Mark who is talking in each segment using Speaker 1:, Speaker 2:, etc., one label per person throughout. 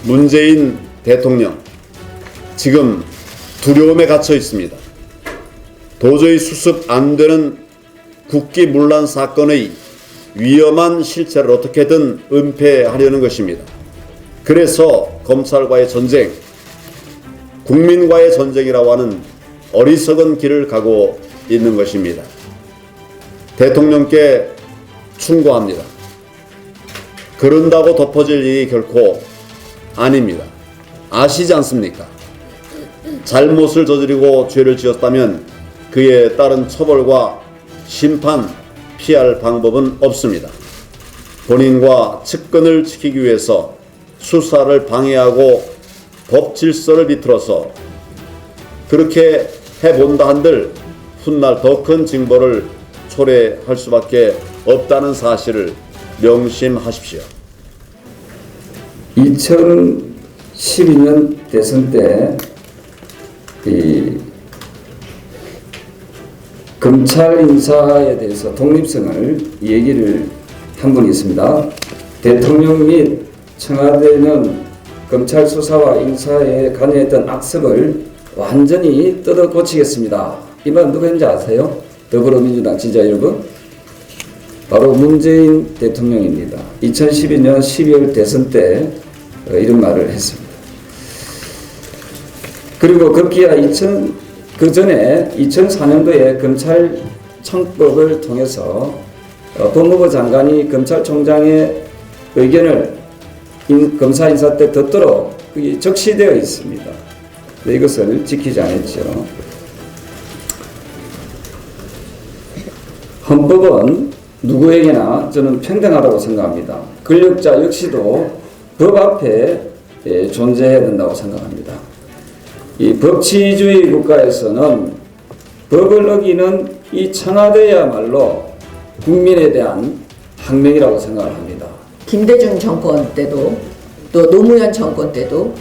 Speaker 1: 문재인 대통령 지금 두려움에 갇혀 있습니다. 도저히 수습 안 되는 국기문란 사건의 위험한 실체를 어떻게든 은폐하려는 것입니다. 그래서 검찰과의 전쟁, 국민과의 전쟁이라고 하는 어리석은 길을 가고 있는 것입니다. 대통령께 충고합니다. 그런다고 덮어질 일이 결코 아닙니다. 아시지 않습니까? 잘못을 저지르고 죄를 지었다면 그에 따른 처벌과 심판, 피할 방법은 없습니다. 본인과 측근을 지키기 위해서 수사를 방해하고 법 질서를 비틀어서 그렇게 해본다 한들 훗날 더 큰 징벌을 초래할 수밖에 없다는 사실을 명심하십시오.
Speaker 2: 2012년 대선 때 검찰 인사에 대해서 독립성을 얘기를 한 분이 있습니다. 대통령 및 청와대는 검찰 수사와 인사에 관여했던 악습을 완전히 뜯어 고치겠습니다. 이 말 누구인지 아세요? 더불어민주당 지지자 여러분? 바로 문재인 대통령입니다. 2012년 12월 대선 때 이런 말을 했습니다. 그리고 급기야 그 전에 2004년도에 검찰청법을 통해서 법무부 장관이 검찰총장의 의견을 검사 인사 때 듣도록 적시되어 있습니다. 이것을 지키지 않았죠. 헌법은 누구에게나 저는 평등하다고 생각합니다. 권력자 역시도 법 앞에 존재해야 된다고 생각합니다. 이 법치주의 국가에서는 법을 어기는 이 청와대야말로 국민에 대한 항명이라고 생각을 합니다.
Speaker 3: 김대중 정권 때도 또 노무현 정권 때도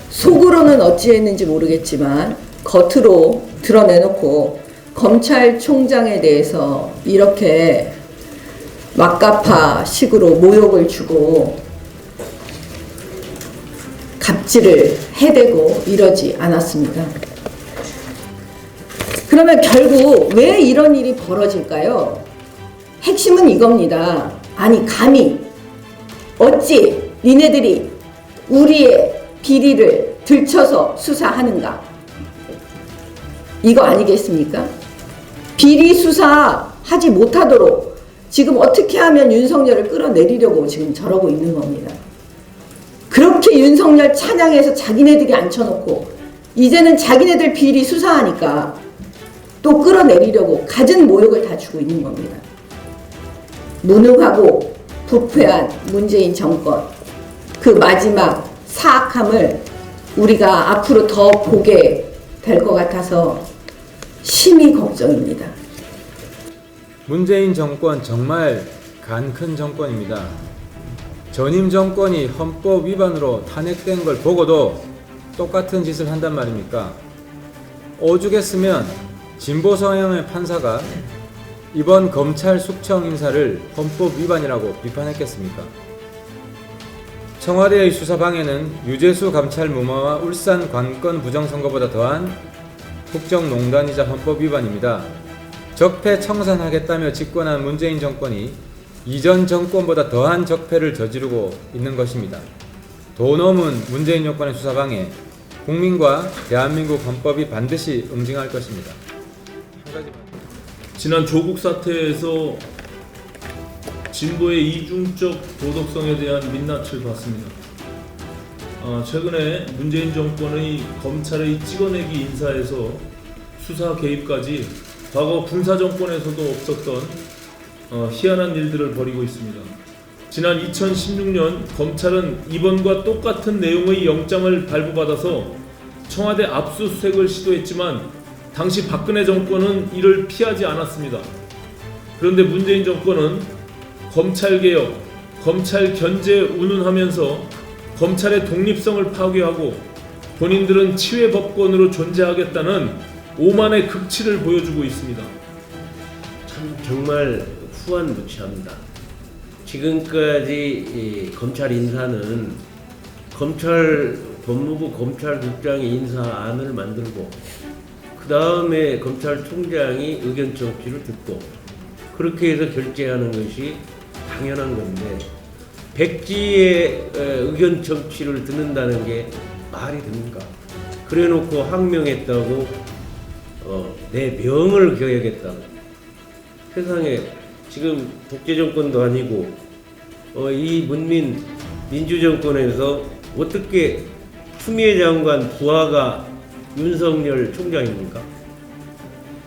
Speaker 3: 속으로는 어찌했는지 모르겠지만 겉으로 드러내놓고 검찰총장에 대해서 이렇게 막가파 식으로 모욕을 주고 갑질을 해대고 이러지 않았습니다. 그러면 결국 왜 이런 일이 벌어질까요? 핵심은 이겁니다. 아니 감히 어찌 니네들이 우리의 비리를 들춰서 수사하는가? 이거 아니겠습니까? 비리 수사하지 못하도록 지금 어떻게 하면 윤석열을 끌어내리려고 지금 저러고 있는 겁니다. 그렇게 윤석열 찬양해서 자기네들이 앉혀놓고 이제는 자기네들 비리 수사하니까 또 끌어내리려고 갖은 모욕을 다 주고 있는 겁니다. 무능하고 부패한 문재인 정권, 그 마지막 사악함을 우리가 앞으로 더 보게 될 것 같아서 심히 걱정입니다.
Speaker 4: 문재인 정권 정말 간 큰 정권입니다. 전임 정권이 헌법 위반으로 탄핵된 걸 보고도 똑같은 짓을 한단 말입니까? 오죽했으면 진보 성향의 판사가 이번 검찰 숙청 인사를 헌법 위반이라고 비판했겠습니까? 청와대의 수사방해는 유재수 감찰 무마와 울산 관건 부정선거보다 더한 국정농단이자 헌법 위반입니다. 적폐 청산하겠다며 집권한 문재인 정권이 이전 정권보다 더한 적폐를 저지르고 있는 것입니다. 도 넘은 문재인 정권의 수사방해, 국민과 대한민국 헌법이 반드시 응징할 것입니다. 한 가지만.
Speaker 5: 지난 조국 사태에서 진보의 이중적 도덕성에 대한 민낯을 봤습니다. 최근에 문재인 정권의 검찰의 찍어내기 인사에서 수사 개입까지 과거 군사 정권에서도 없었던 희한한 일들을 벌이고 있습니다. 지난 2016년 검찰은 이번과 똑같은 내용의 영장을 발부받아서 청와대 압수수색을 시도했지만 당시 박근혜 정권은 이를 피하지 않았습니다. 그런데 문재인 정권은 검찰개혁, 검찰 견제 운운하면서 검찰의 독립성을 파괴하고 본인들은 치외법권으로 존재하겠다는 오만의 극치를 보여주고 있습니다.
Speaker 6: 참 정말 후한무치합니다. 지금까지 검찰 인사는 법무부 검찰국장이 인사안을 만들고 그 다음에 검찰총장이 의견 청취를 듣고 그렇게 해서 결재하는 것이 당연한 건데 백지의 의견 청취를 듣는다는 게 말이 됩니까? 그래놓고 항명했다고 내 명을 겨야겠다고. 세상에 지금 독재 정권도 아니고 이 문민 민주정권에서 어떻게 추미애 장관 부하가 윤석열 총장입니까?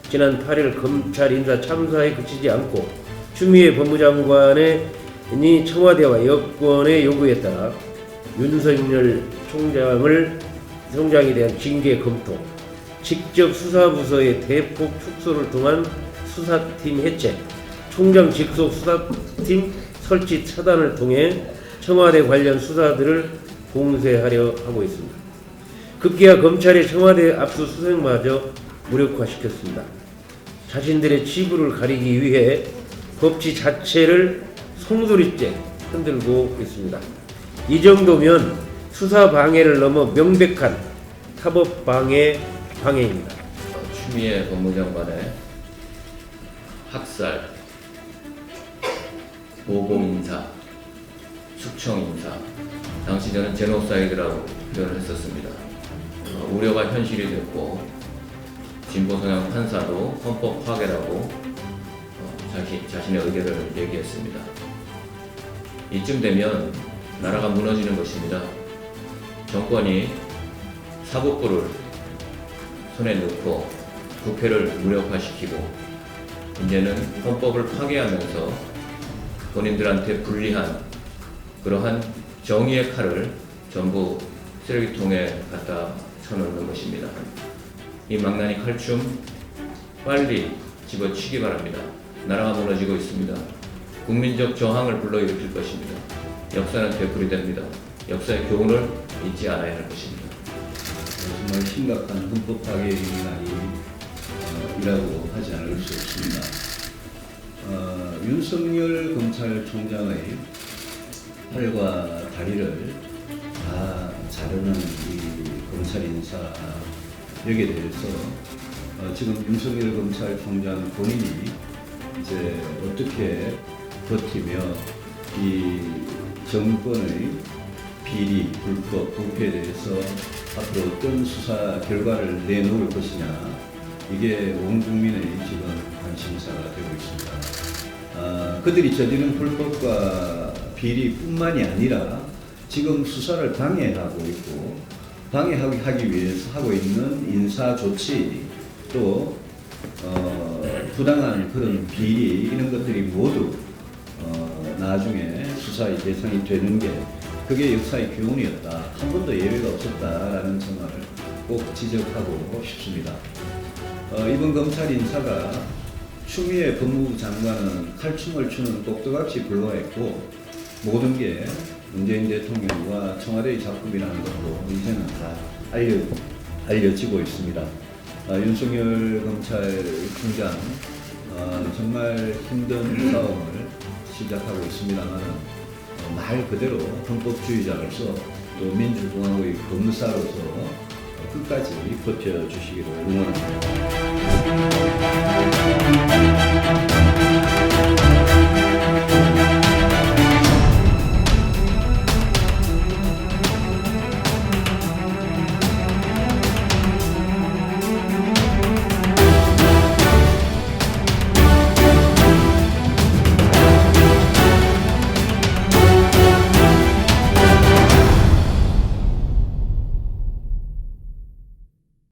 Speaker 6: 지난 8일 검찰 인사 참사에 그치지 않고 추미애 법무장관의 청와대와 여권의 요구에 따라 윤석열 총장에 대한 징계 검토, 직접 수사부서의 대폭 축소를 통한 수사팀 해체, 총장 직속 수사팀 설치 차단을 통해 청와대 관련 수사들을 공세하려 하고 있습니다. 급기야 검찰이 청와대 압수수색마저 무력화시켰습니다. 자신들의 치부를 가리기 위해 법치 자체를 송두리째 흔들고 있습니다. 이 정도면 수사 방해를 넘어 명백한 타법 방해입니다.
Speaker 7: 추미애 법무장관의 학살, 모공 인사, 숙청 인사, 당시 저는 제노사이드라고 표현을 했었습니다. 우려가 현실이 됐고 진보 성향 판사도 헌법 파괴라고 자신의 의견을 얘기했습니다. 이쯤 되면 나라가 무너지는 것입니다. 정권이 사법부를 손에 넣고 국회를 무력화시키고 이제는 헌법을 파괴하면서 본인들한테 불리한 그러한 정의의 칼을 전부 쓰레기통에 갖다 쳐놓는 것입니다. 이 망나니 칼춤 빨리 집어치기 바랍니다. 나라가 무너지고 있습니다. 국민적 저항을 불러일으킬 것입니다. 역사는 되풀이됩니다. 역사의 교훈을 잊지 않아야 할 것입니다.
Speaker 8: 정말 심각한 헌법 파괴 행위라고 하지 않을 수 없습니다. 윤석열 검찰총장의 팔과 다리를 다 자르는 이 검찰 인사 여기에 대해서 지금 윤석열 검찰총장 본인이 이제 어떻게 버티며 이 정권의 비리, 불법, 부패에 대해서 앞으로 어떤 수사 결과를 내놓을 것이냐, 이게 온 국민의 지금 관심사가 되고 있습니다. 그들이 저지른 불법과 비리뿐만이 아니라 지금 수사를 방해하고 있고, 방해하기 위해서 하고 있는 인사 조치, 또 부당한 그런 비리, 이런 것들이 모두 나중에 수사의 대상이 되는 게 그게 역사의 교훈이었다. 한 번도 예외가 없었다라는 점을 꼭 지적하고 싶습니다. 이번 검찰 인사가 추미애 법무부 장관은 칼춤을 추는 꼭두각시 불허했고 모든 게 문재인 대통령과 청와대의 작품이라는 것도 이제는 다 알려지고 있습니다. 윤석열 검찰총장 정말 힘든 싸움을 시작하고 있습니다만 말 그대로 헌법주의자로서 또 민주공화국의 검사로서 끝까지 버텨주시기를 응원합니다.